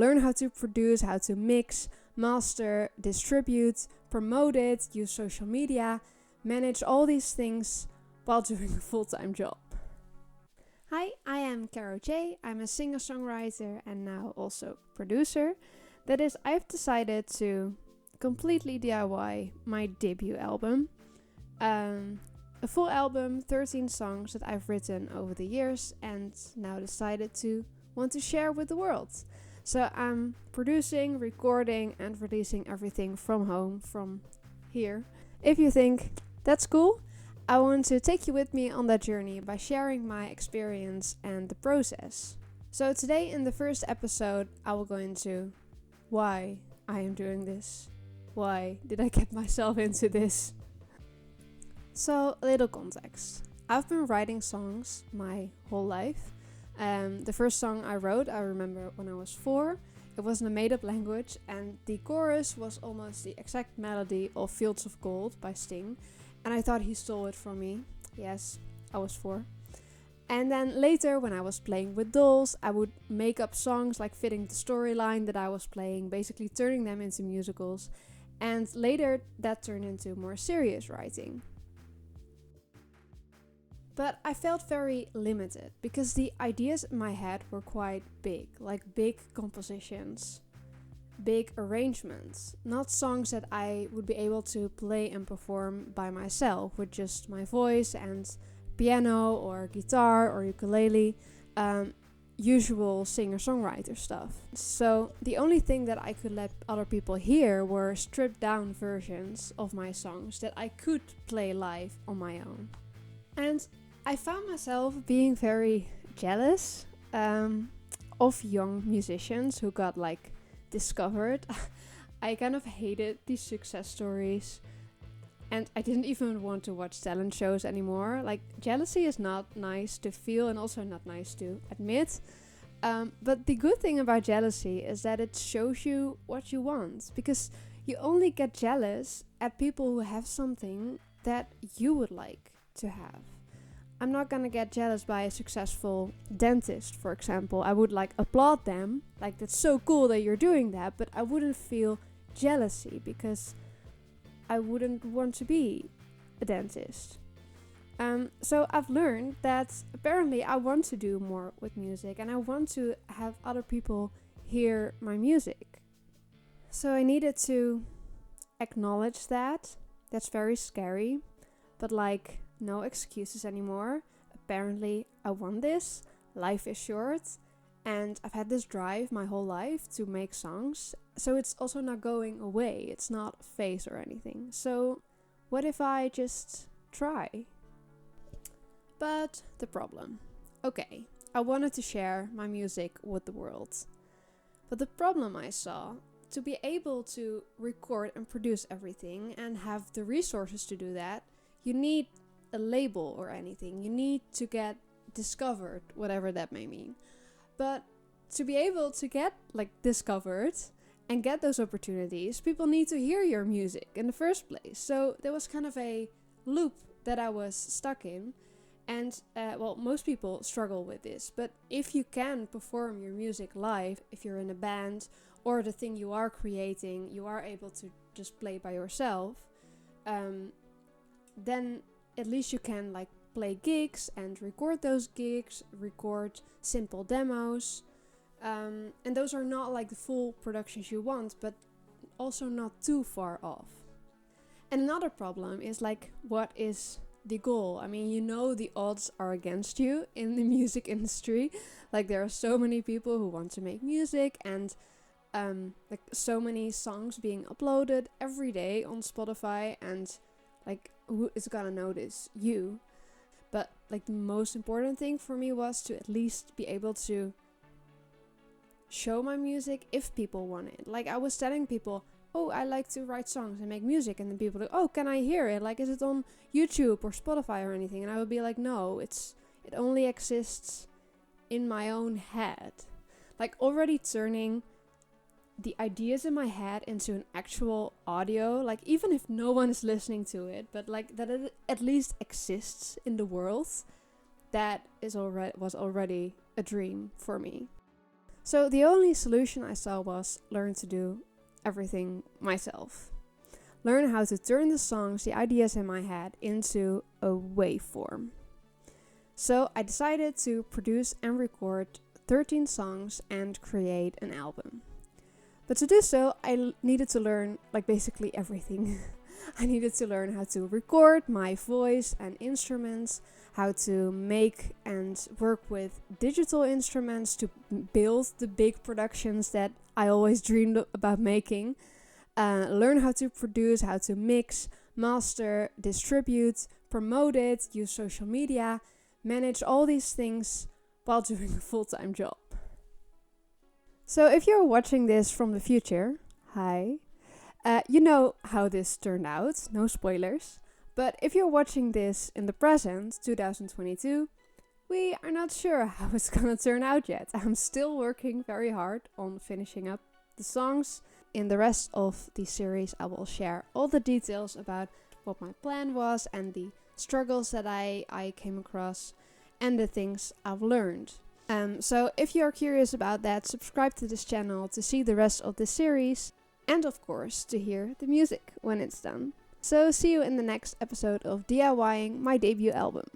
learn how to produce, how to mix, master, distribute, promote it, use social media, manage all these things while doing a full-time job. Hi, I am CARO J. I'm a singer-songwriter and now also producer. That is, I've decided to completely DIY my debut album. A full album, 13 songs that I've written over the years and now decided to want to share with the world. So I'm producing, recording and releasing everything from home, from here. If you think that's cool, I want to take you with me on that journey by sharing my experience and the process. So today in the first episode, I will go into why I am doing this. Why did I get myself into this? So, a little context. I've been writing songs my whole life. The first song I wrote, I remember when I was 4. It was in a made-up language and the chorus was almost the exact melody of Fields of Gold by Sting. And I thought he stole it from me. Yes, I was 4. And then later, when I was playing with dolls, I would make up songs like fitting the storyline that I was playing, basically turning them into musicals. And later, that turned into more serious writing. But I felt very limited because the ideas in my head were quite big, like big compositions, big arrangements, not songs that I would be able to play and perform by myself with just my voice and piano or guitar or ukulele, usual singer-songwriter stuff. So the only thing that I could let other people hear were stripped down versions of my songs that I could play live on my own. And I found myself being very jealous of young musicians who got like discovered. I kind of hated these success stories and I didn't even want to watch talent shows anymore. Like, jealousy is not nice to feel and also not nice to admit. But the good thing about jealousy is that it shows you what you want, because you only get jealous at people who have something that you would like to have. I'm not gonna get jealous by a successful dentist, for example. I would like applaud them, like that's so cool that you're doing that, but I wouldn't feel jealousy because I wouldn't want to be a dentist. So I've learned that apparently I want to do more with music and I want to have other people hear my music. So I needed to acknowledge that. That's very scary, but like, no excuses anymore. Apparently, I want this. Life is short. And I've had this drive my whole life to make songs. So it's also not going away. It's not a phase or anything. So what if I just try? But the problem. Okay, I wanted to share my music with the world. But the problem I saw, to be able to record and produce everything and have the resources to do that, you need a label or anything. You need to get discovered, whatever that may mean. But to be able to get like discovered and get those opportunities, people need to hear your music in the first place. So there was kind of a loop that I was stuck in. And most people struggle with this. But if you can perform your music live, if you're in a band or the thing you are creating, you are able to just play by yourself, then at least you can like play gigs and record those gigs, record simple demos. And those are not like the full productions you want, but also not too far off. And another problem is like, what is the goal? I mean, you know, the odds are against you in the music industry. Like, there are so many people who want to make music and like so many songs being uploaded every day on Spotify, and like, who is gonna notice you? But like, the most important thing for me was to at least be able to show my music if people want it. Like, I was telling people, oh, I like to write songs and make music, and then people like, oh, can I hear it? Like, is it on YouTube or Spotify or anything? And I would be like, no, it only exists in my own head. Like, already turning the ideas in my head into an actual audio, like, even if no one is listening to it, but like that it at least exists in the world, that was already a dream for me. So the only solution I saw was learn to do everything myself. Learn how to turn the songs, the ideas in my head, into a waveform. So I decided to produce and record 13 songs and create an album. But to do so, I needed to learn basically everything. I needed to learn how to record my voice and instruments, how to make and work with digital instruments to build the big productions that I always dreamed about making. Learn how to produce, how to mix, master, distribute, promote it, use social media, manage all these things while doing a full-time job. So if you're watching this from the future, hi, you know how this turned out, no spoilers. But if you're watching this in the present, 2022, we are not sure how it's gonna turn out yet. I'm still working very hard on finishing up the songs. In the rest of the series, I will share all the details about what my plan was and the struggles that I came across and the things I've learned. So if you're curious about that, subscribe to this channel to see the rest of the series and of course to hear the music when it's done. So see you in the next episode of DIYing my debut album.